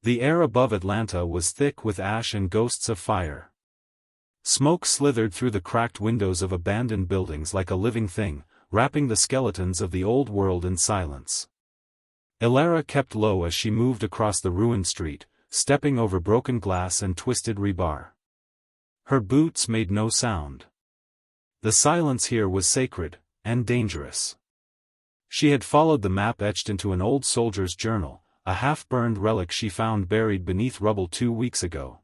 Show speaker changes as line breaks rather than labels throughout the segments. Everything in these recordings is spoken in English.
The air above Atlanta was thick with ash and ghosts of fire. Smoke slithered through the cracked windows of abandoned buildings like a living thing, wrapping the skeletons of the old world in silence. Elara kept low as she moved across the ruined street, stepping over broken glass and twisted rebar. Her boots made no sound. The silence here was sacred, and dangerous. She had followed the map etched into an old soldier's journal, a half-burned relic she found buried beneath rubble 2 weeks ago.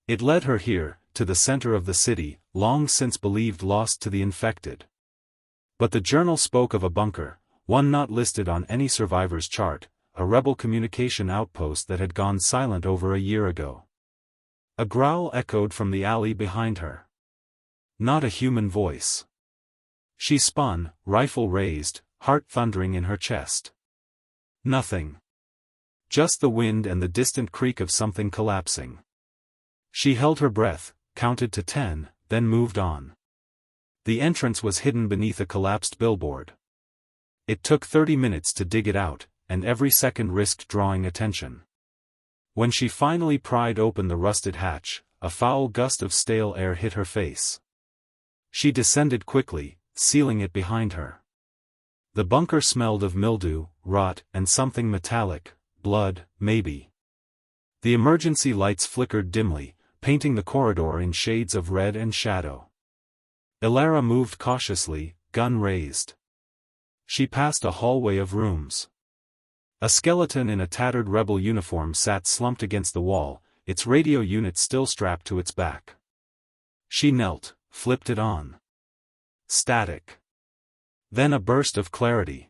It led her here, to the center of the city, long since believed lost to the infected. But the journal spoke of a bunker, one not listed on any survivor's chart, a rebel communication outpost that had gone silent over a year ago. A growl echoed from the alley behind her. Not a human voice. She spun, rifle raised, heart thundering in her chest. Nothing. Just the wind and the distant creak of something collapsing. She held her breath, counted to 10, then moved on. The entrance was hidden beneath a collapsed billboard. It took 30 minutes to dig it out, and every second risked drawing attention. When she finally pried open the rusted hatch, a foul gust of stale air hit her face. She descended quickly, sealing it behind her. The bunker smelled of mildew, rot, and something metallic, blood, maybe. The emergency lights flickered dimly, painting the corridor in shades of red and shadow. Elara moved cautiously, gun raised. She passed a hallway of rooms. A skeleton in a tattered rebel uniform sat slumped against the wall, its radio unit still strapped to its back. She knelt, flipped it on. Static. Then a burst of clarity.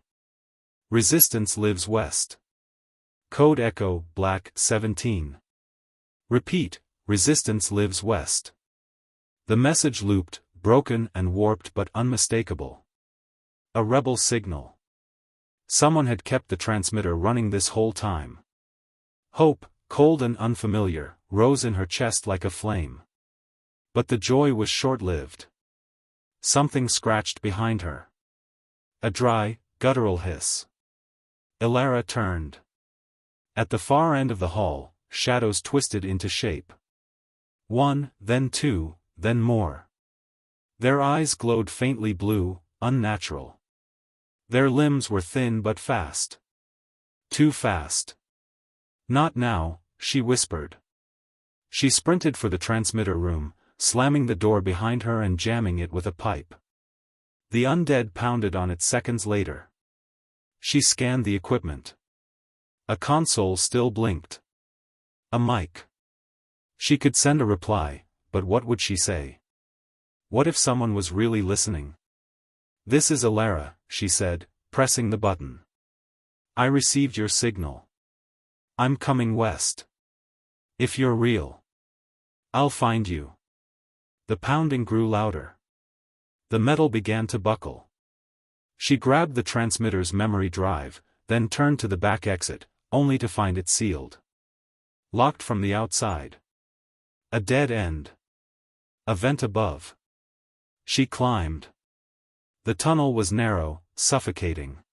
Resistance lives west. Code Echo, Black, 17. Repeat, Resistance lives west. The message looped, broken and warped but unmistakable. A rebel signal. Someone had kept the transmitter running this whole time. Hope, cold and unfamiliar, rose in her chest like a flame. But the joy was short-lived. Something scratched behind her. A dry, guttural hiss. Elara turned. At the far end of the hall, shadows twisted into shape. One, then two, then more. Their eyes glowed faintly blue, unnatural. Their limbs were thin but fast. Too fast. Not now, she whispered. She sprinted for the transmitter room, slamming the door behind her and jamming it with a pipe. The Undead pounded on it seconds later. She scanned the equipment. A console still blinked. A mic. She could send a reply, but what would she say? What if someone was really listening? "This is Elara," she said, pressing the button. "I received your signal. I'm coming west. If you're real, I'll find you." The pounding grew louder. The metal began to buckle. She grabbed the transmitter's memory drive, then turned to the back exit, only to find it sealed. Locked from the outside. A dead end. A vent above. She climbed. The tunnel was narrow, suffocating.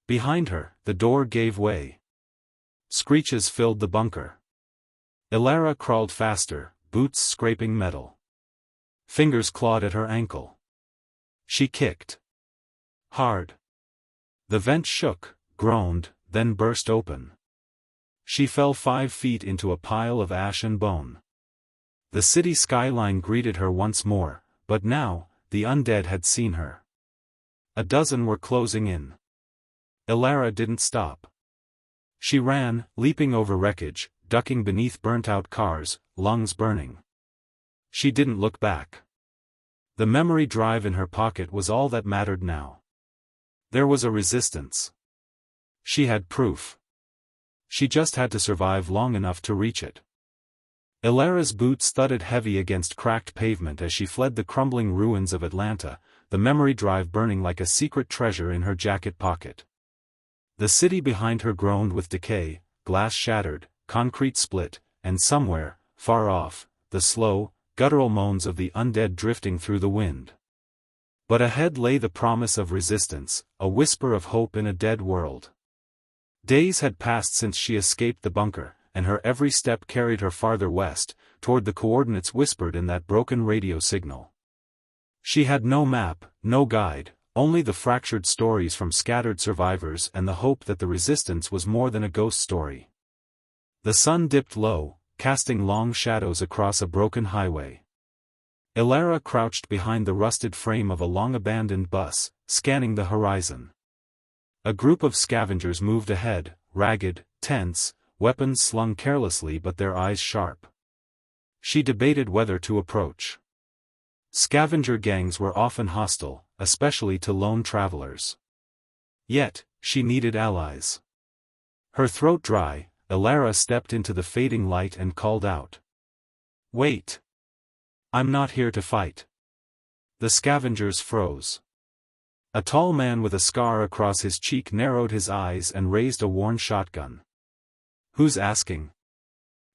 Behind her, the door gave way. Screeches filled the bunker. Elara crawled faster, boots scraping metal. Fingers clawed at her ankle. She kicked. Hard. The vent shook, groaned, then burst open. She fell 5 feet into a pile of ash and bone. The city skyline greeted her once more, but now, the Undead had seen her. A dozen were closing in. Elara didn't stop. She ran, leaping over wreckage, ducking beneath burnt-out cars, lungs burning. She didn't look back. The memory drive in her pocket was all that mattered now. There was a resistance. She had proof. She just had to survive long enough to reach it. Elara's boots thudded heavy against cracked pavement as she fled the crumbling ruins of Atlanta, the memory drive burning like a secret treasure in her jacket pocket. The city behind her groaned with decay, glass shattered, concrete split, and somewhere, far off, the slow, guttural moans of the Undead drifting through the wind. But ahead lay the promise of resistance, a whisper of hope in a dead world. Days had passed since she escaped the bunker, and her every step carried her farther west, toward the coordinates whispered in that broken radio signal. She had no map, no guide, only the fractured stories from scattered survivors and the hope that the resistance was more than a ghost story. The sun dipped low, casting long shadows across a broken highway. Elara crouched behind the rusted frame of a long-abandoned bus, scanning the horizon. A group of scavengers moved ahead, ragged, tense, weapons slung carelessly but their eyes sharp. She debated whether to approach. Scavenger gangs were often hostile, especially to lone travelers. Yet, she needed allies. Her throat dry, Elara stepped into the fading light and called out. "Wait! I'm not here to fight." The scavengers froze. A tall man with a scar across his cheek narrowed his eyes and raised a worn shotgun. "Who's asking?"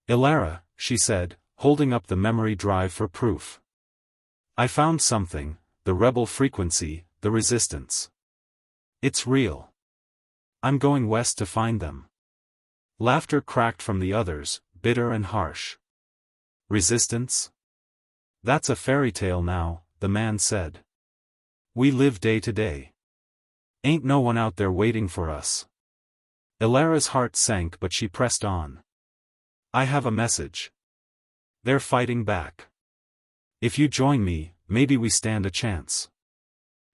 "Elara," she said, holding up the memory drive for proof. "I found something, the rebel frequency, the resistance. It's real. I'm going west to find them." Laughter cracked from the others, bitter and harsh. "Resistance? That's a fairy tale now," the man said. "We live day to day. Ain't no one out there waiting for us." Elara's heart sank but she pressed on. "I have a message. They're fighting back. If you join me, maybe we stand a chance."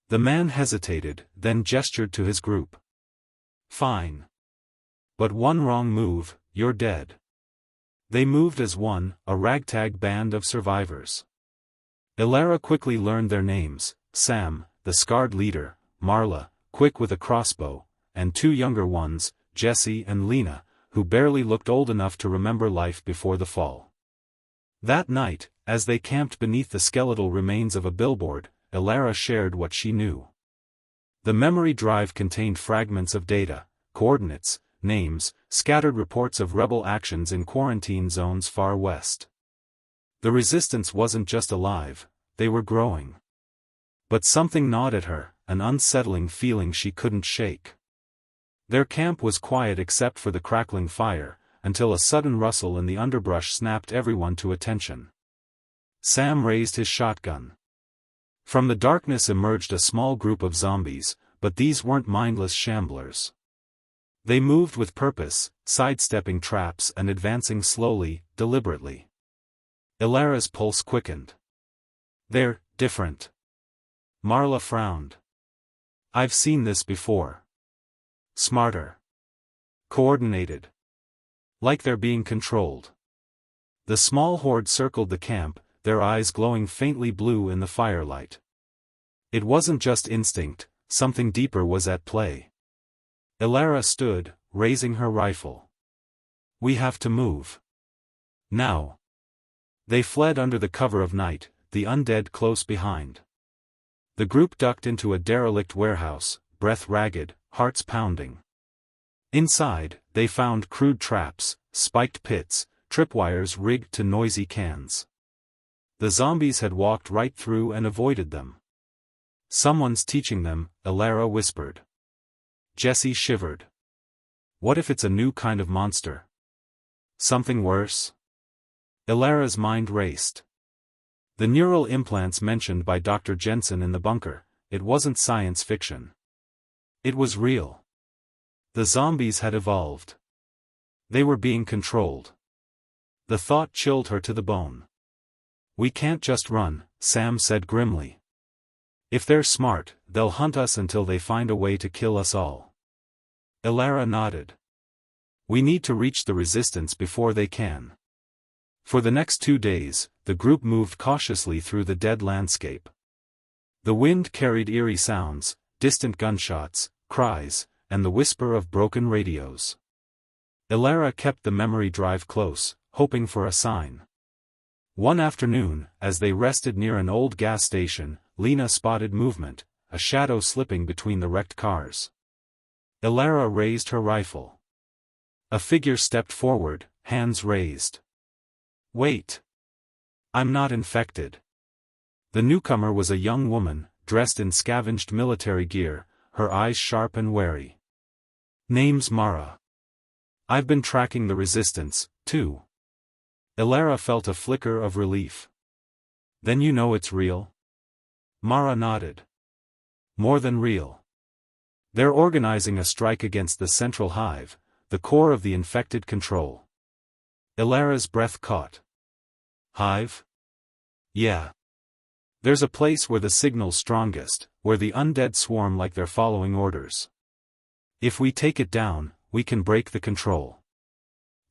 The man hesitated, then gestured to his group. "Fine. But one wrong move, you're dead." They moved as one, a ragtag band of survivors. Elara quickly learned their names: Sam, the scarred leader, Marla, quick with a crossbow, and two younger ones, Jesse and Lena, who barely looked old enough to remember life before the fall. That night, as they camped beneath the skeletal remains of a billboard, Elara shared what she knew. The memory drive contained fragments of data, coordinates, names, scattered reports of rebel actions in quarantine zones far west. The resistance wasn't just alive, they were growing. But something gnawed at her, an unsettling feeling she couldn't shake. Their camp was quiet except for the crackling fire, until a sudden rustle in the underbrush snapped everyone to attention. Sam raised his shotgun. From the darkness emerged a small group of zombies, but these weren't mindless shamblers. They moved with purpose, sidestepping traps and advancing slowly, deliberately. Elara's pulse quickened. "They're different." Marla frowned. "I've seen this before. Smarter. Coordinated. Like they're being controlled." The small horde circled the camp, their eyes glowing faintly blue in the firelight. It wasn't just instinct, something deeper was at play. Elara stood, raising her rifle. "We have to move. Now." They fled under the cover of night, the undead close behind. The group ducked into a derelict warehouse, breath ragged, hearts pounding. Inside, they found crude traps, spiked pits, tripwires rigged to noisy cans. The zombies had walked right through and avoided them. "Someone's teaching them," Elara whispered. Jesse shivered. "What if it's a new kind of monster? Something worse?" Elara's mind raced. The neural implants mentioned by Dr. Jensen in the bunker, it wasn't science fiction. It was real. The zombies had evolved. They were being controlled. The thought chilled her to the bone. "We can't just run," Sam said grimly. "If they're smart, they'll hunt us until they find a way to kill us all." Elara nodded. "We need to reach the resistance before they can." For the next 2 days, the group moved cautiously through the dead landscape. The wind carried eerie sounds, distant gunshots, cries, and the whisper of broken radios. Elara kept the memory drive close, hoping for a sign. One afternoon, as they rested near an old gas station, Lena spotted movement, a shadow slipping between the wrecked cars. Elara raised her rifle. A figure stepped forward, hands raised. "Wait. I'm not infected." The newcomer was a young woman, dressed in scavenged military gear, her eyes sharp and wary. "Name's Mara. I've been tracking the resistance, too. Elara felt a flicker of relief. Then you know it's real? Mara nodded. More than real. They're organizing a strike against the central hive, the core of the infected control. Elara's breath caught. Hive? Yeah. There's a place where the signal's strongest, where the undead swarm like they're following orders. If we take it down, we can break the control.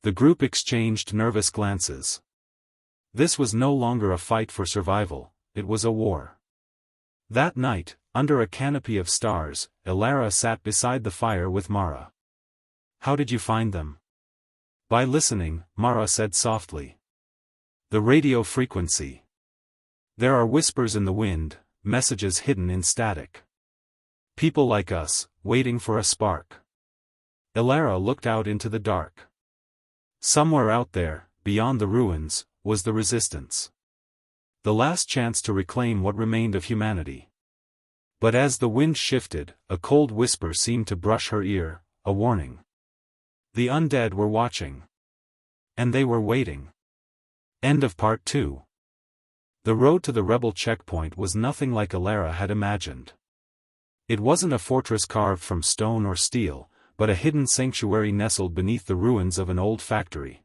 The group exchanged nervous glances. This was no longer a fight for survival, it was a war. That night, under a canopy of stars, Elara sat beside the fire with Mara. How did you find them? By listening, Mara said softly. The radio frequency. There are whispers in the wind, messages hidden in static. People like us, waiting for a spark. Elara looked out into the dark. Somewhere out there, beyond the ruins, was the resistance. The last chance to reclaim what remained of humanity. But as the wind shifted, a cold whisper seemed to brush her ear, a warning. The undead were watching. And they were waiting. End of Part 2. The road to the rebel checkpoint was nothing like Elara had imagined. It wasn't a fortress carved from stone or steel, but a hidden sanctuary nestled beneath the ruins of an old factory.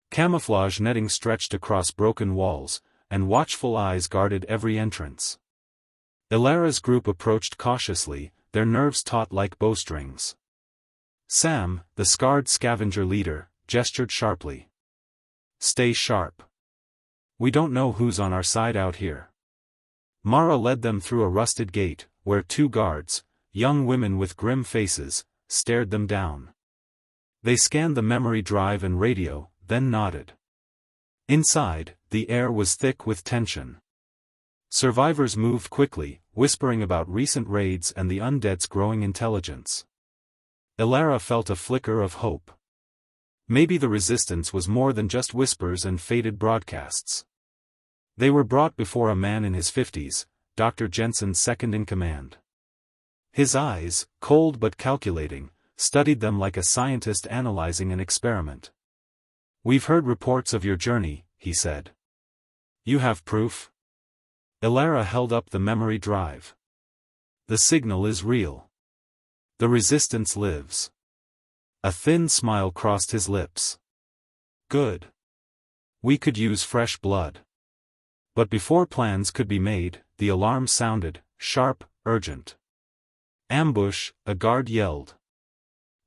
Camouflage netting stretched across broken walls, and watchful eyes guarded every entrance. Elara's group approached cautiously, their nerves taut like bowstrings. Sam, the scarred scavenger leader, gestured sharply. Stay sharp. We don't know who's on our side out here. Mara led them through a rusted gate, where two guards, young women with grim faces, stared them down. They scanned the memory drive and radio, then nodded. Inside, the air was thick with tension. Survivors moved quickly, whispering about recent raids and the undead's growing intelligence. Elara felt a flicker of hope. Maybe the resistance was more than just whispers and faded broadcasts. They were brought before a man in his 50s, Dr. Jensen's second-in-command. His eyes, cold but calculating, studied them like a scientist analyzing an experiment. We've heard reports of your journey, he said. You have proof? Elara held up the memory drive. The signal is real. The resistance lives. A thin smile crossed his lips. Good. We could use fresh blood. But before plans could be made, the alarm sounded, sharp, urgent. Ambush, a guard yelled.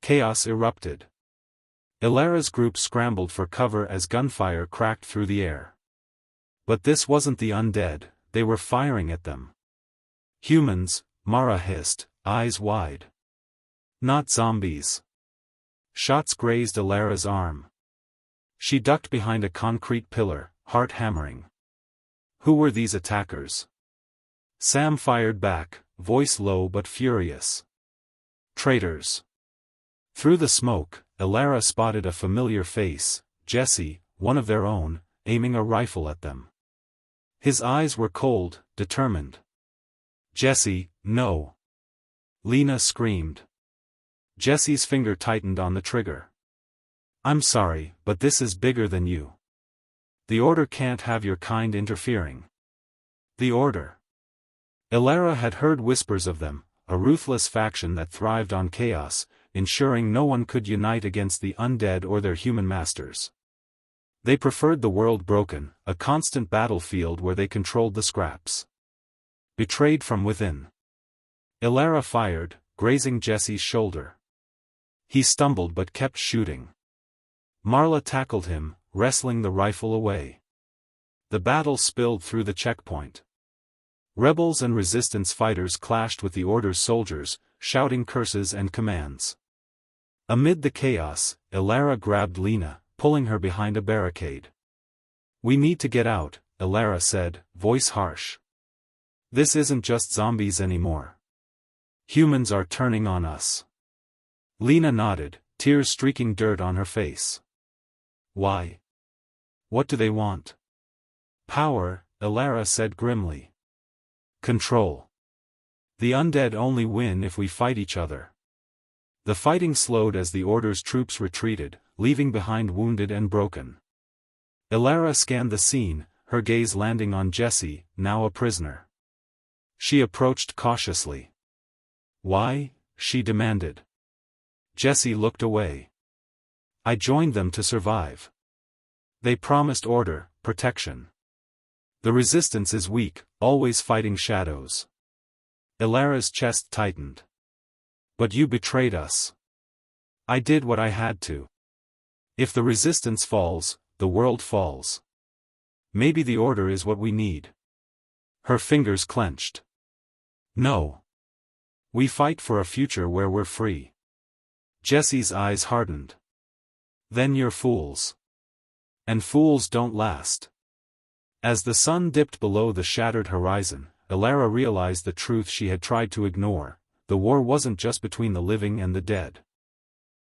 Chaos erupted. Elara's group scrambled for cover as gunfire cracked through the air. But this wasn't the undead, they were firing at them. Humans, Mara hissed, eyes wide. Not zombies. Shots grazed Elara's arm. She ducked behind a concrete pillar, heart hammering. Who were these attackers? Sam fired back, voice low but furious. Traitors. Through the smoke, Elara spotted a familiar face, Jesse, one of their own, aiming a rifle at them. His eyes were cold, determined. Jesse, no. Lena screamed. Jesse's finger tightened on the trigger. I'm sorry, but this is bigger than you. The Order can't have your kind interfering. The Order. Elara had heard whispers of them, a ruthless faction that thrived on chaos, ensuring no one could unite against the undead or their human masters. They preferred the world broken, a constant battlefield where they controlled the scraps. Betrayed from within. Elara fired, grazing Jesse's shoulder. He stumbled but kept shooting. Marla tackled him, wrestling the rifle away. The battle spilled through the checkpoint. Rebels and resistance fighters clashed with the Order's soldiers, shouting curses and commands. Amid the chaos, Elara grabbed Lena, pulling her behind a barricade. We need to get out, Elara said, voice harsh. This isn't just zombies anymore. Humans are turning on us. Lena nodded, tears streaking dirt on her face. Why? What do they want? Power, Elara said grimly. Control. The undead only win if we fight each other. The fighting slowed as the Order's troops retreated, leaving behind wounded and broken. Elara scanned the scene, her gaze landing on Jesse, now a prisoner. She approached cautiously. "Why?" she demanded. Jesse looked away. "I joined them to survive. They promised order, protection. The resistance is weak, always fighting shadows." Elara's chest tightened. "But you betrayed us." "I did what I had to. If the resistance falls, the world falls. Maybe the order is what we need." Her fingers clenched. "No. We fight for a future where we're free." Jesse's eyes hardened. "Then you're fools. And fools don't last." As the sun dipped below the shattered horizon, Elara realized the truth she had tried to ignore: the war wasn't just between the living and the dead.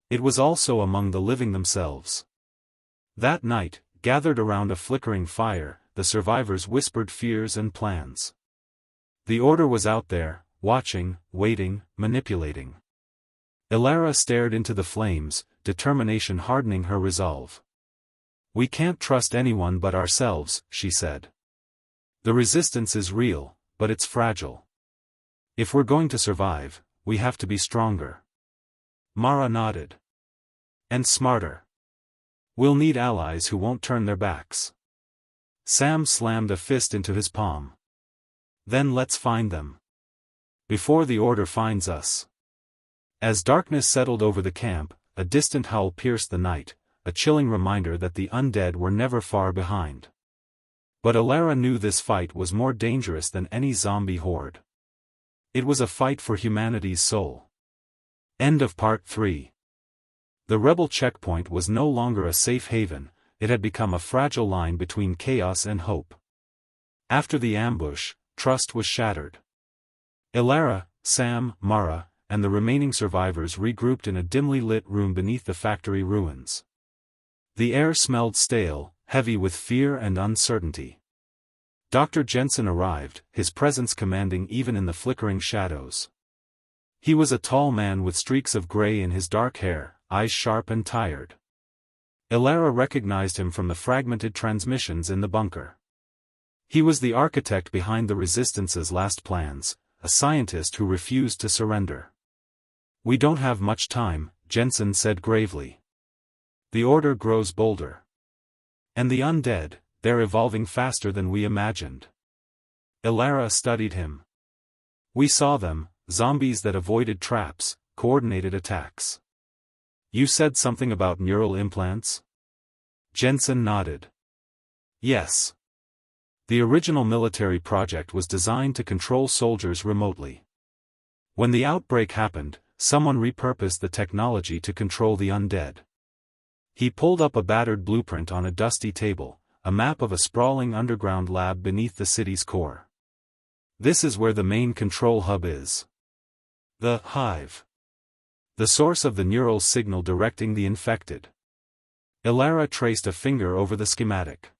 It was also among the living themselves. That night, gathered around a flickering fire, the survivors whispered fears and plans. The Order was out there, watching, waiting, manipulating. Elara stared into the flames, determination hardening her resolve. "We can't trust anyone but ourselves," she said. "The resistance is real, but it's fragile. If we're going to survive, we have to be stronger." Mara nodded. "And smarter. We'll need allies who won't turn their backs." Sam slammed a fist into his palm. "Then let's find them. Before the Order finds us." As darkness settled over the camp, a distant howl pierced the night, a chilling reminder that the undead were never far behind. But Elara knew this fight was more dangerous than any zombie horde. It was a fight for humanity's soul. End of Part 3. The rebel checkpoint was no longer a safe haven, it had become a fragile line between chaos and hope. After the ambush, trust was shattered. Elara, Sam, Mara, and the remaining survivors regrouped in a dimly lit room beneath the factory ruins. The air smelled stale, heavy with fear and uncertainty. Dr. Jensen arrived, his presence commanding even in the flickering shadows. He was a tall man with streaks of gray in his dark hair, eyes sharp and tired. Elara recognized him from the fragmented transmissions in the bunker. He was the architect behind the Resistance's last plans, a scientist who refused to surrender. "We don't have much time," Jensen said gravely. "The Order grows bolder. And the undead, they're evolving faster than we imagined." Elara studied him. "We saw them, zombies that avoided traps, coordinated attacks." "You said something about neural implants?" Jensen nodded. "Yes. The original military project was designed to control soldiers remotely. When the outbreak happened, someone repurposed the technology to control the undead." He pulled up a battered blueprint on a dusty table, a map of a sprawling underground lab beneath the city's core. "This is where the main control hub is. The hive. The source of the neural signal directing the infected." Elara traced a finger over the schematic.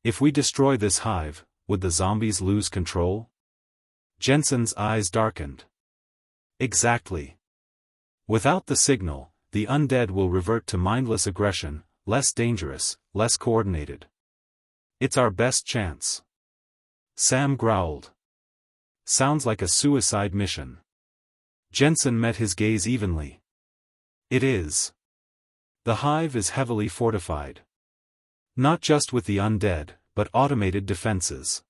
"If we destroy this hive, would the zombies lose control?" Jensen's eyes darkened. "Exactly. Without the signal, the undead will revert to mindless aggression, less dangerous, less coordinated. It's our best chance." Sam growled. "Sounds like a suicide mission." Jensen met his gaze evenly. "It is. The hive is heavily fortified. Not just with the undead, but automated defenses.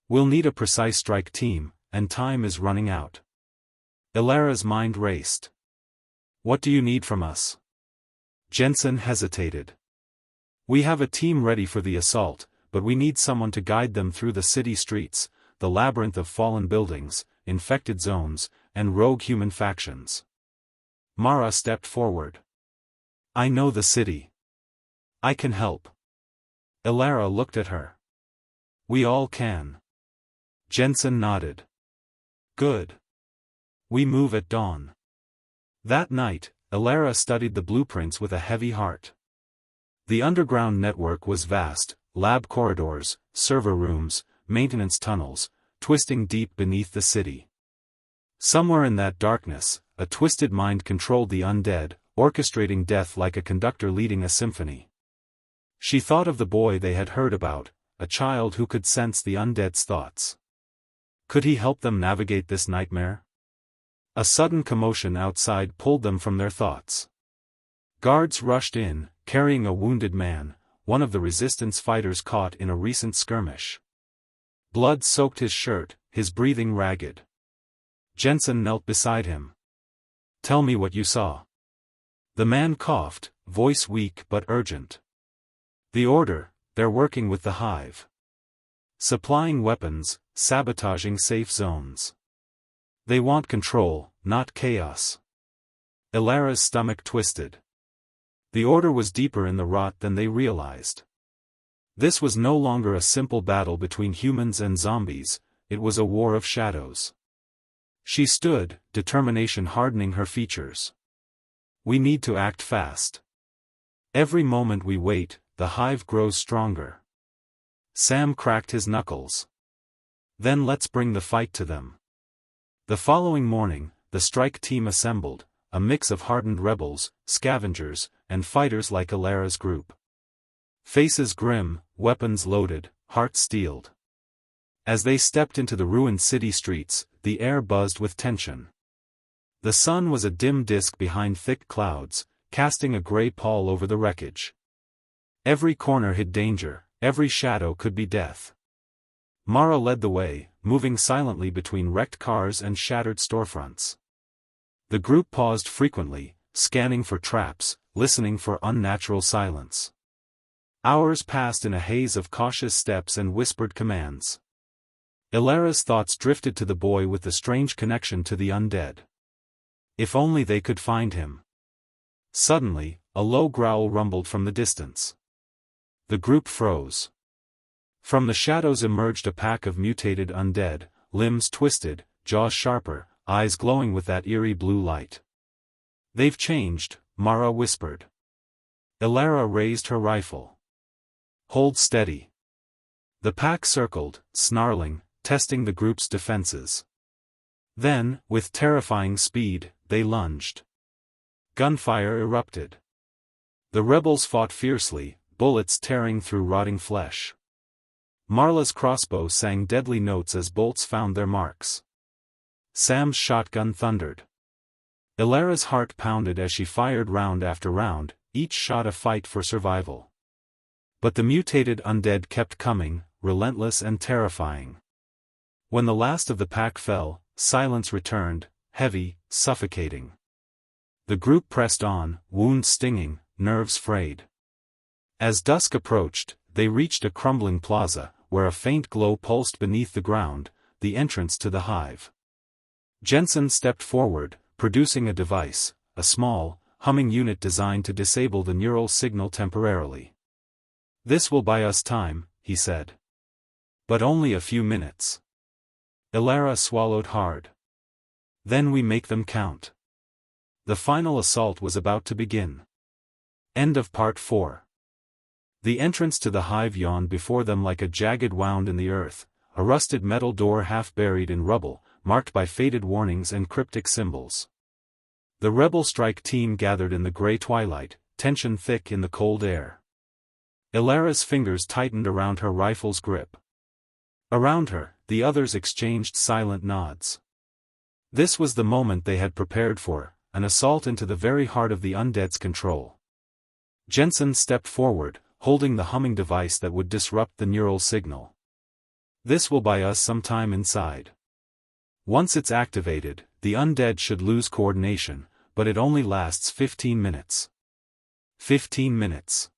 We'll need a precise strike team, and time is running out." Elara's mind raced. "What do you need from us?" Jensen hesitated. "We have a team ready for the assault, but we need someone to guide them through the city streets, the labyrinth of fallen buildings, infected zones, and rogue human factions." Mara stepped forward. "I know the city. I can help." Elara looked at her. "We all can." Jensen nodded. "Good. We move at dawn." That night, Elara studied the blueprints with a heavy heart. The underground network was vast, lab corridors, server rooms, maintenance tunnels, twisting deep beneath the city. Somewhere in that darkness, a twisted mind controlled the undead, orchestrating death like a conductor leading a symphony. She thought of the boy they had heard about, a child who could sense the undead's thoughts. Could he help them navigate this nightmare? A sudden commotion outside pulled them from their thoughts. Guards rushed in, carrying a wounded man, one of the resistance fighters caught in a recent skirmish. Blood soaked his shirt, his breathing ragged. Jensen knelt beside him. "Tell me what you saw." The man coughed, voice weak but urgent. "The order, they're working with the hive. Supplying weapons, sabotaging safe zones. They want control, not chaos." Ilara's stomach twisted. The order was deeper in the rot than they realized. This was no longer a simple battle between humans and zombies, it was a war of shadows. She stood, determination hardening her features. "We need to act fast. Every moment we wait, the hive grows stronger." Sam cracked his knuckles. "Then let's bring the fight to them." The following morning, the strike team assembled, a mix of hardened rebels, scavengers, and fighters like Ilara's group. Faces grim, weapons loaded, hearts steeled. As they stepped into the ruined city streets, the air buzzed with tension. The sun was a dim disk behind thick clouds, casting a gray pall over the wreckage. Every corner hid danger, every shadow could be death. Mara led the way, moving silently between wrecked cars and shattered storefronts. The group paused frequently, scanning for traps, listening for unnatural silence. Hours passed in a haze of cautious steps and whispered commands. Ilara's thoughts drifted to the boy with the strange connection to the undead. If only they could find him. Suddenly, a low growl rumbled from the distance. The group froze. From the shadows emerged a pack of mutated undead, limbs twisted, jaws sharper, eyes glowing with that eerie blue light. "They've changed," Mara whispered. Ilara raised her rifle. "Hold steady." The pack circled, snarling, testing the group's defenses. Then, with terrifying speed, they lunged. Gunfire erupted. The rebels fought fiercely, bullets tearing through rotting flesh. Marla's crossbow sang deadly notes as bolts found their marks. Sam's shotgun thundered. Ilara's heart pounded as she fired round after round, each shot a fight for survival. But the mutated undead kept coming, relentless and terrifying. When the last of the pack fell, silence returned, heavy, suffocating. The group pressed on, wounds stinging, nerves frayed. As dusk approached, they reached a crumbling plaza, where a faint glow pulsed beneath the ground, the entrance to the hive. Jensen stepped forward, producing a device, a small, humming unit designed to disable the neural signal temporarily. "This will buy us time," he said. "But only a few minutes." Ilara swallowed hard. "Then we make them count." The final assault was about to begin. End of Part 4. The entrance to the hive yawned before them like a jagged wound in the earth, a rusted metal door half buried in rubble, marked by faded warnings and cryptic symbols. The rebel strike team gathered in the gray twilight, tension thick in the cold air. Ilara's fingers tightened around her rifle's grip. Around her, the others exchanged silent nods. This was the moment they had prepared for, an assault into the very heart of the undead's control. Jensen stepped forward, holding the humming device that would disrupt the neural signal. "This will buy us some time inside. Once it's activated, the undead should lose coordination, but it only lasts 15 minutes. 15 minutes.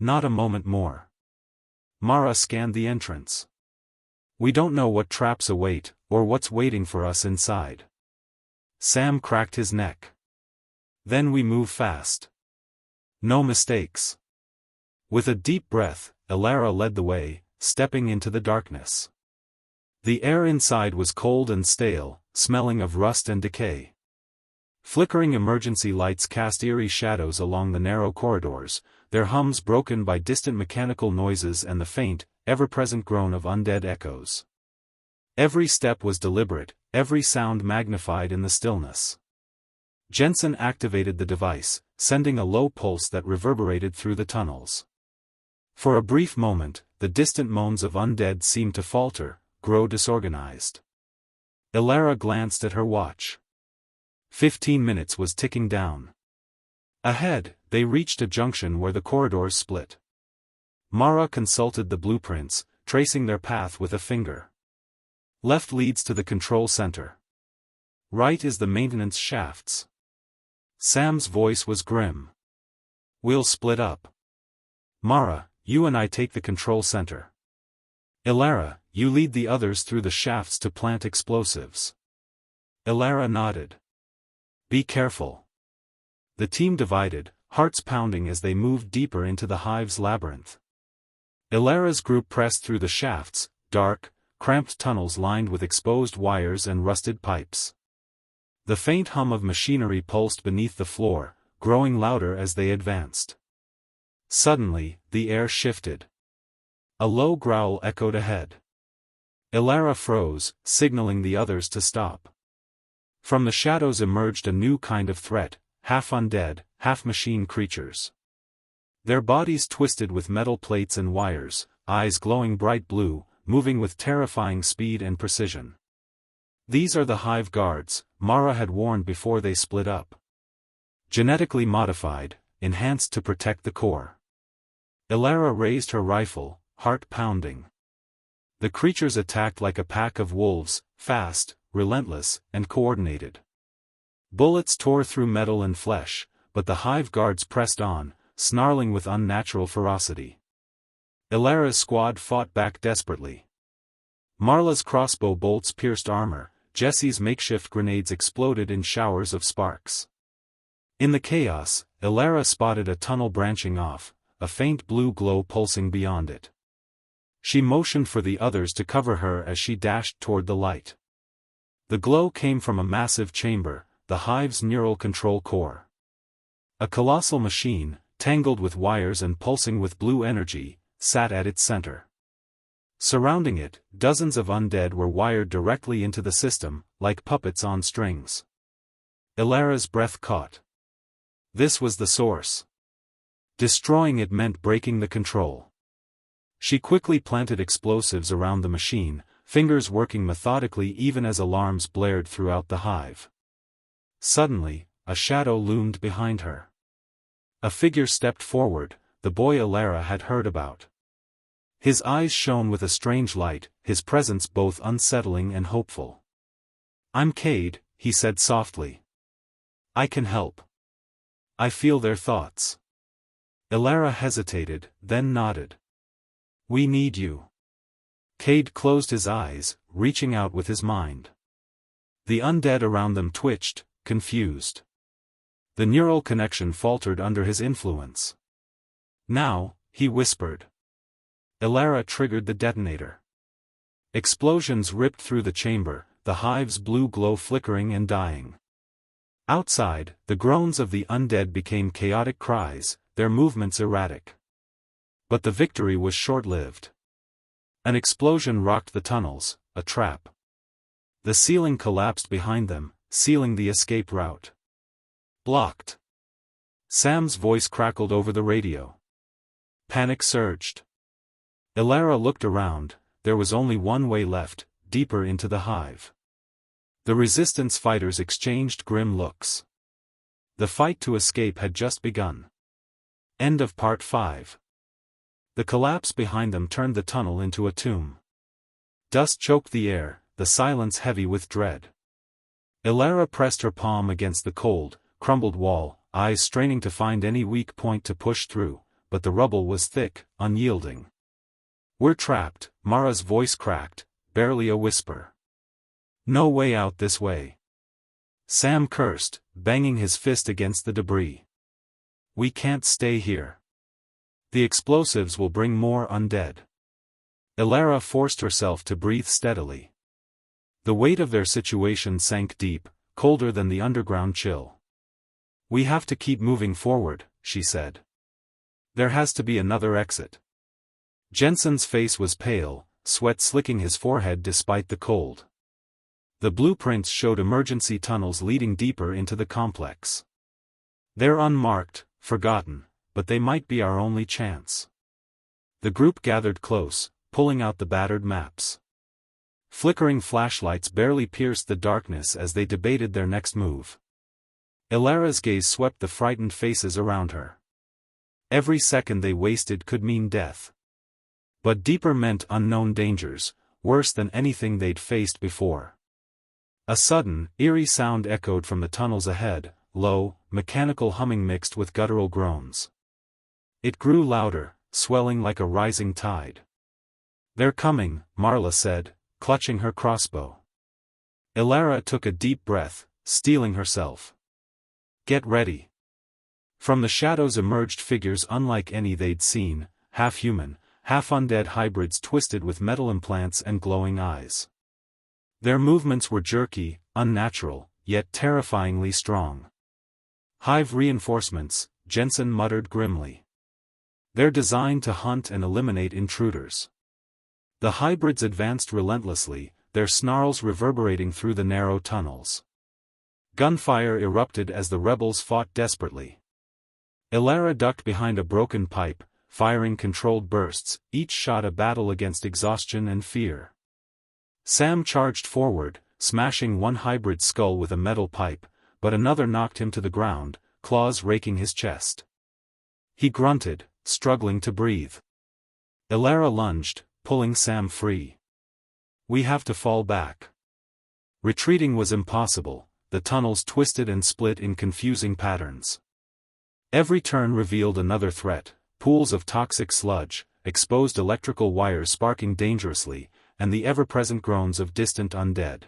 Not a moment more." Mara scanned the entrance. "We don't know what traps await, or what's waiting for us inside." Sam cracked his neck. "Then we move fast. No mistakes." With a deep breath, Ilara led the way, stepping into the darkness. The air inside was cold and stale, smelling of rust and decay. Flickering emergency lights cast eerie shadows along the narrow corridors, their hums broken by distant mechanical noises and the faint, ever-present groan of undead echoes. Every step was deliberate, every sound magnified in the stillness. Jensen activated the device, sending a low pulse that reverberated through the tunnels. For a brief moment, the distant moans of Undead seemed to falter, grow disorganized. Elara glanced at her watch. 15 minutes was ticking down. Ahead, they reached a junction where the corridors split. Mara consulted the blueprints, tracing their path with a finger. Left leads to the control center. Right is the maintenance shafts. Sam's voice was grim. We'll split up. Mara, you and I take the control center. Elara, you lead the others through the shafts to plant explosives. Elara nodded. Be careful. The team divided, hearts pounding as they moved deeper into the hive's labyrinth. Elara's group pressed through the shafts, dark, cramped tunnels lined with exposed wires and rusted pipes. The faint hum of machinery pulsed beneath the floor, growing louder as they advanced. Suddenly, the air shifted. A low growl echoed ahead. Elara froze, signaling the others to stop. From the shadows emerged a new kind of threat, half undead, half machine creatures. Their bodies twisted with metal plates and wires, eyes glowing bright blue, moving with terrifying speed and precision. These are the Hive Guards, Mara had warned before they split up. Genetically modified, enhanced to protect the core. Elara raised her rifle, heart pounding. The creatures attacked like a pack of wolves, fast, relentless, and coordinated. Bullets tore through metal and flesh, but the Hive Guards pressed on, snarling with unnatural ferocity. Elara's squad fought back desperately. Marla's crossbow bolts pierced armor, Jessie's makeshift grenades exploded in showers of sparks. In the chaos, Elara spotted a tunnel branching off, a faint blue glow pulsing beyond it. She motioned for the others to cover her as she dashed toward the light. The glow came from a massive chamber, the hive's neural control core. A colossal machine, tangled with wires and pulsing with blue energy, sat at its center. Surrounding it, dozens of undead were wired directly into the system, like puppets on strings. Elara's breath caught. This was the source. Destroying it meant breaking the control. She quickly planted explosives around the machine, fingers working methodically even as alarms blared throughout the hive. Suddenly, a shadow loomed behind her. A figure stepped forward, the boy Elara had heard about. His eyes shone with a strange light, his presence both unsettling and hopeful. I'm Cade, he said softly. I can help. I feel their thoughts. Elara hesitated, then nodded. We need you. Cade closed his eyes, reaching out with his mind. The undead around them twitched, confused. The neural connection faltered under his influence. Now, he whispered. Elara triggered the detonator. Explosions ripped through the chamber, the hive's blue glow flickering and dying. Outside, the groans of the undead became chaotic cries, their movements erratic. But the victory was short-lived. An explosion rocked the tunnels, a trap. The ceiling collapsed behind them, sealing the escape route. Blocked. Sam's voice crackled over the radio. Panic surged. Elara looked around, there was only one way left, deeper into the hive. The resistance fighters exchanged grim looks. The fight to escape had just begun. End of Part 5. The collapse behind them turned the tunnel into a tomb. Dust choked the air, the silence heavy with dread. Elara pressed her palm against the cold, crumbled wall, eyes straining to find any weak point to push through, but the rubble was thick, unyielding. We're trapped, Mara's voice cracked, barely a whisper. No way out this way. Sam cursed, banging his fist against the debris. We can't stay here. The explosives will bring more undead. Elara forced herself to breathe steadily. The weight of their situation sank deep, colder than the underground chill. We have to keep moving forward, she said. There has to be another exit. Jensen's face was pale, sweat slicking his forehead despite the cold. The blueprints showed emergency tunnels leading deeper into the complex. They're unmarked, forgotten, but they might be our only chance. The group gathered close, pulling out the battered maps. Flickering flashlights barely pierced the darkness as they debated their next move. Ilara's gaze swept the frightened faces around her. Every second they wasted could mean death. But deeper meant unknown dangers, worse than anything they'd faced before. A sudden, eerie sound echoed from the tunnels ahead, low, mechanical humming mixed with guttural groans. It grew louder, swelling like a rising tide. "They're coming," Marla said, clutching her crossbow. Ilara took a deep breath, steeling herself. "Get ready." From the shadows emerged figures unlike any they'd seen, half-human, half-undead hybrids twisted with metal implants and glowing eyes. Their movements were jerky, unnatural, yet terrifyingly strong. "Hive reinforcements," Jensen muttered grimly. "They're designed to hunt and eliminate intruders." The hybrids advanced relentlessly, their snarls reverberating through the narrow tunnels. Gunfire erupted as the rebels fought desperately. Ilara ducked behind a broken pipe, firing controlled bursts, each shot a battle against exhaustion and fear. Sam charged forward, smashing one hybrid's skull with a metal pipe, but another knocked him to the ground, claws raking his chest. He grunted, struggling to breathe. Ilara lunged, pulling Sam free. "We have to fall back." Retreating was impossible, the tunnels twisted and split in confusing patterns. Every turn revealed another threat, pools of toxic sludge, exposed electrical wires sparking dangerously, and the ever-present groans of distant undead.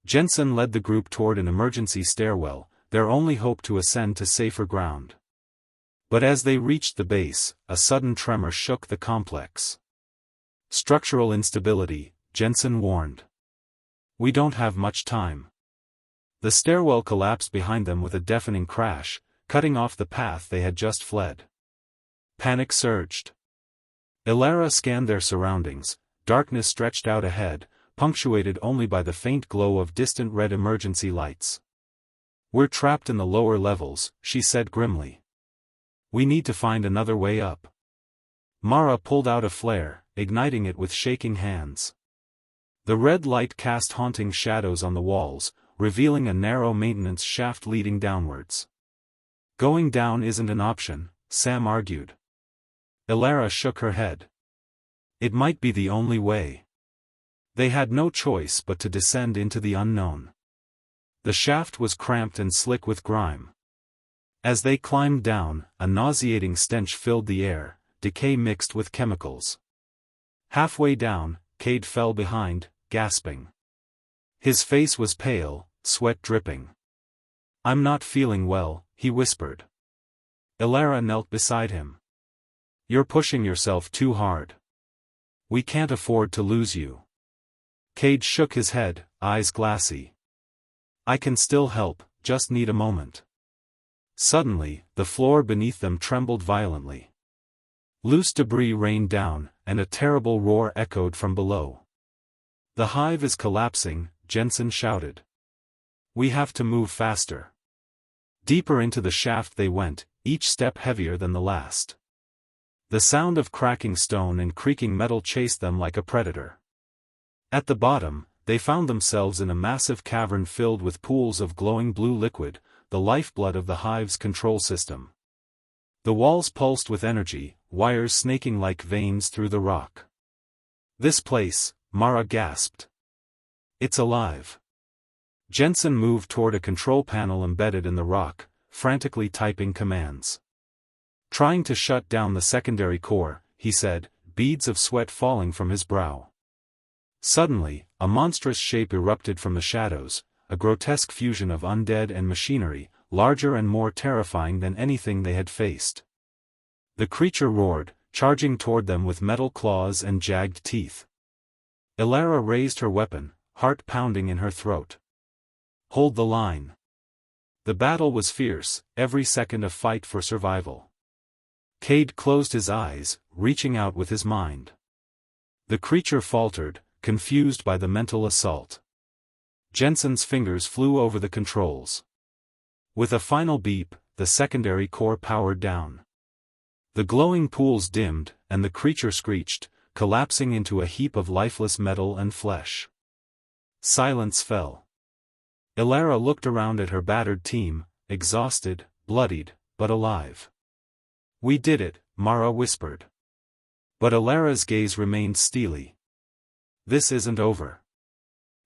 Jensen led the group toward an emergency stairwell, their only hope to ascend to safer ground. But as they reached the base, a sudden tremor shook the complex. "Structural instability," Jensen warned. "We don't have much time." The stairwell collapsed behind them with a deafening crash, cutting off the path they had just fled. Panic surged. Ilara scanned their surroundings. Darkness stretched out ahead, punctuated only by the faint glow of distant red emergency lights. "We're trapped in the lower levels," she said grimly. "We need to find another way up." Mara pulled out a flare, igniting it with shaking hands. The red light cast haunting shadows on the walls, revealing a narrow maintenance shaft leading downwards. "Going down isn't an option," Sam argued. Ilara shook her head. "It might be the only way." They had no choice but to descend into the unknown. The shaft was cramped and slick with grime. As they climbed down, a nauseating stench filled the air, decay mixed with chemicals. Halfway down, Cade fell behind, gasping. His face was pale, sweat dripping. "I'm not feeling well," he whispered. Ilara knelt beside him. "You're pushing yourself too hard. We can't afford to lose you." Cade shook his head, eyes glassy. "I can still help, just need a moment." Suddenly, the floor beneath them trembled violently. Loose debris rained down, and a terrible roar echoed from below. "The hive is collapsing," Jensen shouted. "We have to move faster." Deeper into the shaft they went, each step heavier than the last. The sound of cracking stone and creaking metal chased them like a predator. At the bottom, they found themselves in a massive cavern filled with pools of glowing blue liquid, the lifeblood of the hive's control system. The walls pulsed with energy, wires snaking like veins through the rock. "This place," Mara gasped. "It's alive." Jensen moved toward a control panel embedded in the rock, frantically typing commands. "Trying to shut down the secondary core," he said, beads of sweat falling from his brow. Suddenly, a monstrous shape erupted from the shadows, a grotesque fusion of undead and machinery, larger and more terrifying than anything they had faced. The creature roared, charging toward them with metal claws and jagged teeth. Ilara raised her weapon, heart pounding in her throat. "Hold the line." The battle was fierce, every second a fight for survival. Cade closed his eyes, reaching out with his mind. The creature faltered, confused by the mental assault. Jensen's fingers flew over the controls. With a final beep, the secondary core powered down. The glowing pools dimmed, and the creature screeched, collapsing into a heap of lifeless metal and flesh. Silence fell. Ilara looked around at her battered team, exhausted, bloodied, but alive. "We did it," Mara whispered. But Ilara's gaze remained steely. "This isn't over.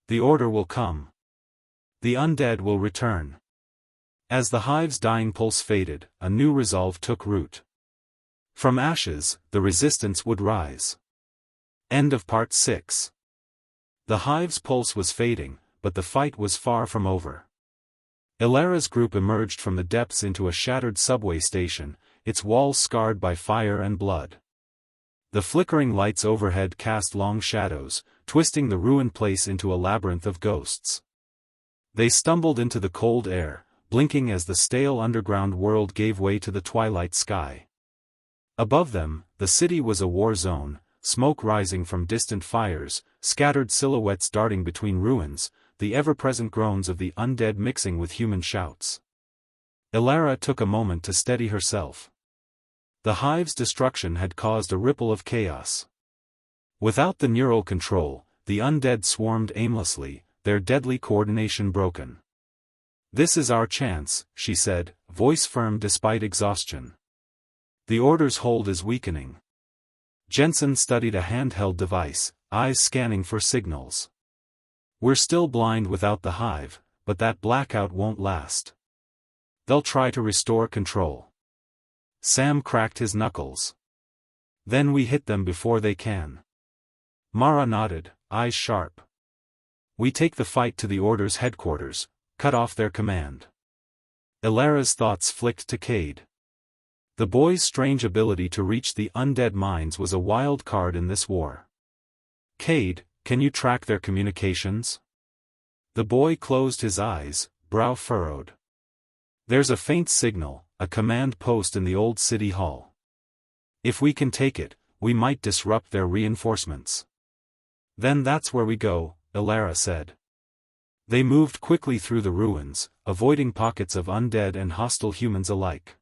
The order will come. The undead will return." As the hive's dying pulse faded, a new resolve took root. From ashes, the resistance would rise. End of Part 6. The hive's pulse was fading, but the fight was far from over. Ilara's group emerged from the depths into a shattered subway station, its walls scarred by fire and blood. The flickering lights overhead cast long shadows, twisting the ruined place into a labyrinth of ghosts. They stumbled into the cold air, blinking as the stale underground world gave way to the twilight sky. Above them, the city was a war zone, smoke rising from distant fires, scattered silhouettes darting between ruins, the ever-present groans of the undead mixing with human shouts. Ilara took a moment to steady herself. The hive's destruction had caused a ripple of chaos. Without the neural control, the undead swarmed aimlessly, their deadly coordination broken. "This is our chance," she said, voice firm despite exhaustion. "The order's hold is weakening." Jensen studied a handheld device, eyes scanning for signals. "We're still blind without the hive, but that blackout won't last. They'll try to restore control." Sam cracked his knuckles. "Then we hit them before they can." Mara nodded, eyes sharp. "We take the fight to the Order's headquarters, cut off their command." Ilara's thoughts flicked to Cade. The boy's strange ability to reach the undead minds was a wild card in this war. "Cade, can you track their communications?" The boy closed his eyes, brow furrowed. "There's a faint signal, a command post in the old city hall. If we can take it, we might disrupt their reinforcements." "Then that's where we go," Ilara said. They moved quickly through the ruins, avoiding pockets of undead and hostile humans alike.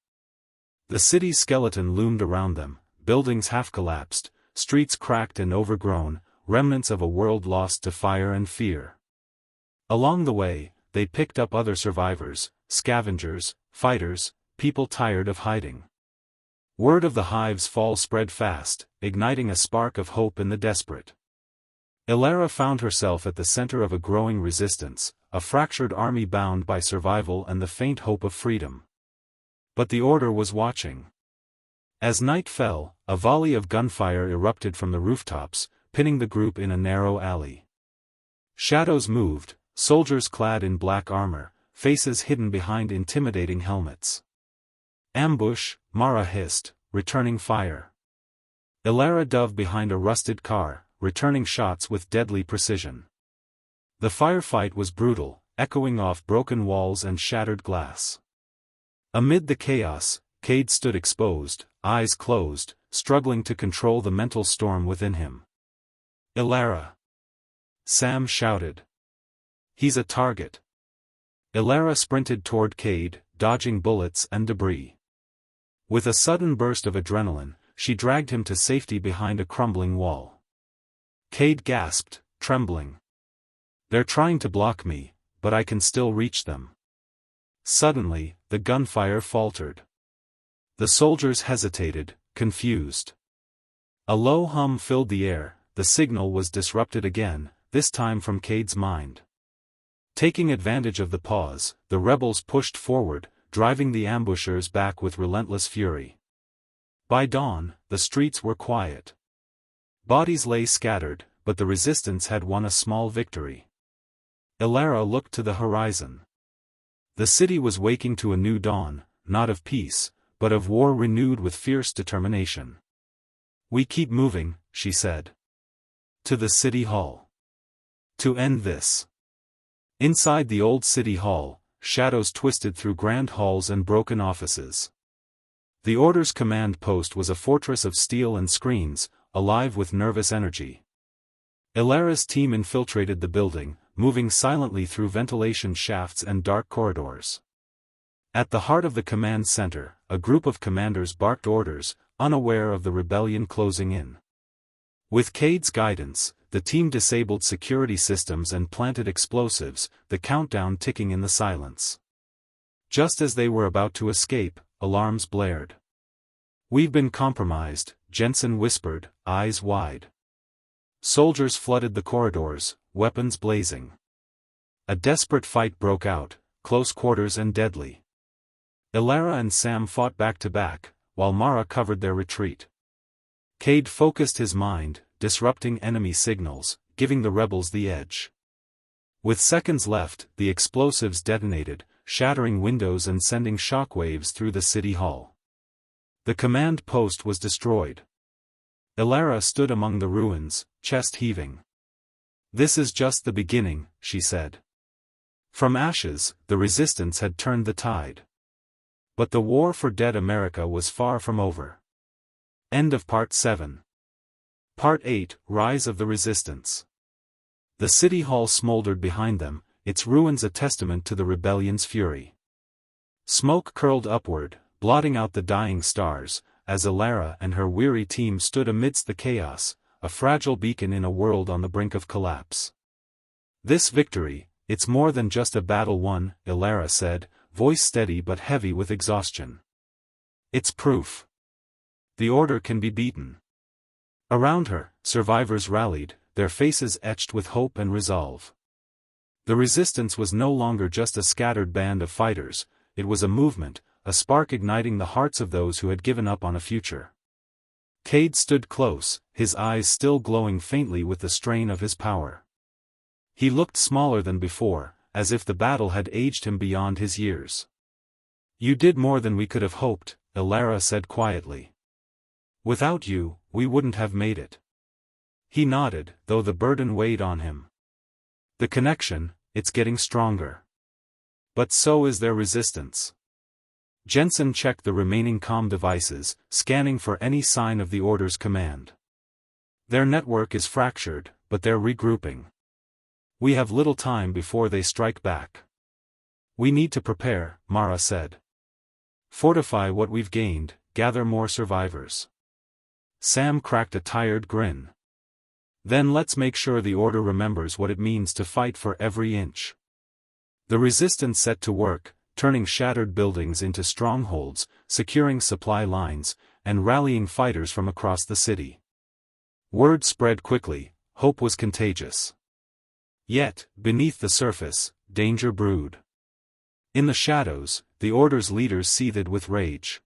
The city's skeleton loomed around them, buildings half-collapsed, streets cracked and overgrown, remnants of a world lost to fire and fear. Along the way, they picked up other survivors, scavengers, fighters, people tired of hiding. Word of the hive's fall spread fast, igniting a spark of hope in the desperate. Ilara found herself at the center of a growing resistance, a fractured army bound by survival and the faint hope of freedom. But the Order was watching. As night fell, a volley of gunfire erupted from the rooftops, pinning the group in a narrow alley. Shadows moved, soldiers clad in black armor, faces hidden behind intimidating helmets. "Ambush," Mara hissed, returning fire. Ilara dove behind a rusted car, returning shots with deadly precision. The firefight was brutal, echoing off broken walls and shattered glass. Amid the chaos, Cade stood exposed, eyes closed, struggling to control the mental storm within him. "Ilara!" Sam shouted. "He's a target." Ilara sprinted toward Cade, dodging bullets and debris. With a sudden burst of adrenaline, she dragged him to safety behind a crumbling wall. Cade gasped, trembling. "They're trying to block me, but I can still reach them." Suddenly, the gunfire faltered. The soldiers hesitated, confused. A low hum filled the air, the signal was disrupted again, this time from Cade's mind. Taking advantage of the pause, the rebels pushed forward, driving the ambushers back with relentless fury. By dawn, the streets were quiet. Bodies lay scattered, but the resistance had won a small victory. Ilara looked to the horizon. The city was waking to a new dawn, not of peace, but of war renewed with fierce determination. "We keep moving," she said. "To the city hall. To end this." Inside the old city hall, shadows twisted through grand halls and broken offices. The Order's command post was a fortress of steel and screens, alive with nervous energy. Ilara's team infiltrated the building, moving silently through ventilation shafts and dark corridors. At the heart of the command center, a group of commanders barked orders, unaware of the rebellion closing in. With Cade's guidance, the team disabled security systems and planted explosives, the countdown ticking in the silence. Just as they were about to escape, alarms blared. "We've been compromised," Jensen whispered, eyes wide. Soldiers flooded the corridors, weapons blazing. A desperate fight broke out, close quarters and deadly. Elara and Sam fought back to back, while Mara covered their retreat. Cade focused his mind, disrupting enemy signals, giving the rebels the edge. With seconds left, the explosives detonated, shattering windows and sending shockwaves through the city hall. The command post was destroyed. Elara stood among the ruins, chest heaving. "This is just the beginning," she said. From ashes, the resistance had turned the tide. But the war for dead America was far from over. End of Part 7. Part 8, Rise of the Resistance. The city hall smoldered behind them, its ruins a testament to the rebellion's fury. Smoke curled upward, blotting out the dying stars, as Elara and her weary team stood amidst the chaos, a fragile beacon in a world on the brink of collapse. "This victory, it's more than just a battle won," Elara said, voice steady but heavy with exhaustion. "It's proof. The order can be beaten." Around her, survivors rallied, their faces etched with hope and resolve. The resistance was no longer just a scattered band of fighters, it was a movement, a spark igniting the hearts of those who had given up on a future. Cade stood close, his eyes still glowing faintly with the strain of his power. He looked smaller than before, as if the battle had aged him beyond his years. "You did more than we could have hoped," Elara said quietly. "Without you, we wouldn't have made it." He nodded, though the burden weighed on him. "The connection, it's getting stronger. But so is their resistance." Jensen checked the remaining comm devices, scanning for any sign of the order's command. "Their network is fractured, but they're regrouping. We have little time before they strike back." "We need to prepare," Mara said. "Fortify what we've gained, gather more survivors." Sam cracked a tired grin. "Then let's make sure the order remembers what it means to fight for every inch." The resistance set to work, turning shattered buildings into strongholds, securing supply lines, and rallying fighters from across the city. Word spread quickly, hope was contagious. Yet, beneath the surface, danger brewed. In the shadows, the order's leaders seethed with rage.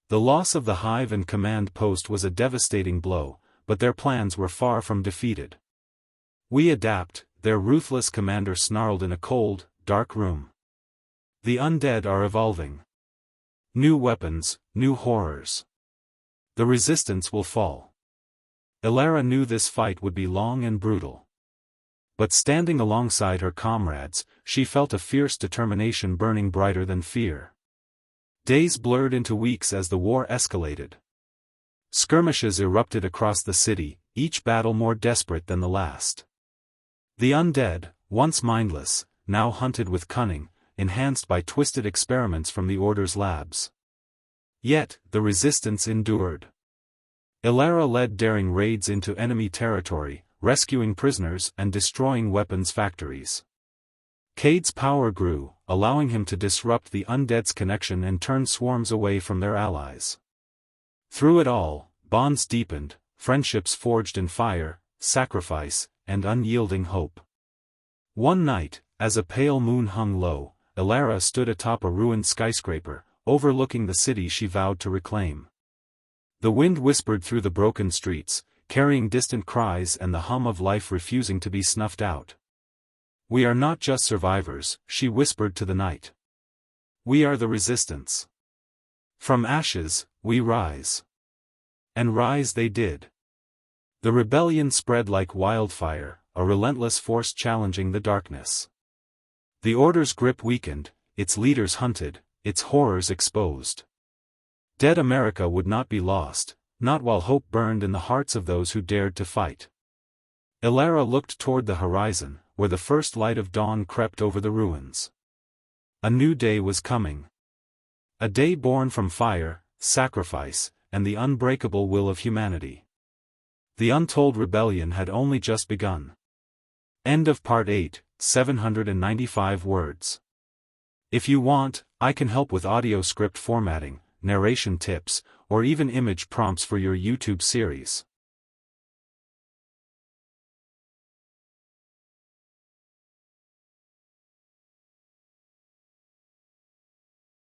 The loss of the hive and command post was a devastating blow, but their plans were far from defeated. "We adapt," their ruthless commander snarled in a cold, dark room. "The undead are evolving. New weapons, new horrors. The resistance will fall." Elara knew this fight would be long and brutal. But standing alongside her comrades, she felt a fierce determination burning brighter than fear. Days blurred into weeks as the war escalated. Skirmishes erupted across the city, each battle more desperate than the last. The undead, once mindless, now hunted with cunning, enhanced by twisted experiments from the Order's labs. Yet, the resistance endured. Elara led daring raids into enemy territory, rescuing prisoners and destroying weapons factories. Cade's power grew, allowing him to disrupt the undead's connection and turn swarms away from their allies. Through it all, bonds deepened, friendships forged in fire, sacrifice, and unyielding hope. One night, as a pale moon hung low, Elara stood atop a ruined skyscraper, overlooking the city she vowed to reclaim. The wind whispered through the broken streets, carrying distant cries and the hum of life refusing to be snuffed out. "We are not just survivors," she whispered to the night. "We are the resistance. From ashes, we rise." And rise they did. The rebellion spread like wildfire, a relentless force challenging the darkness. The Order's grip weakened, its leaders hunted, its horrors exposed. Dead America would not be lost, not while hope burned in the hearts of those who dared to fight. Elara looked toward the horizon, where the first light of dawn crept over the ruins. A new day was coming. A day born from fire, sacrifice, and the unbreakable will of humanity. The Untold rebellion had only just begun. End of Part 8, 795 words. If you want, I can help with audio script formatting, narration tips, or even image prompts for your YouTube series.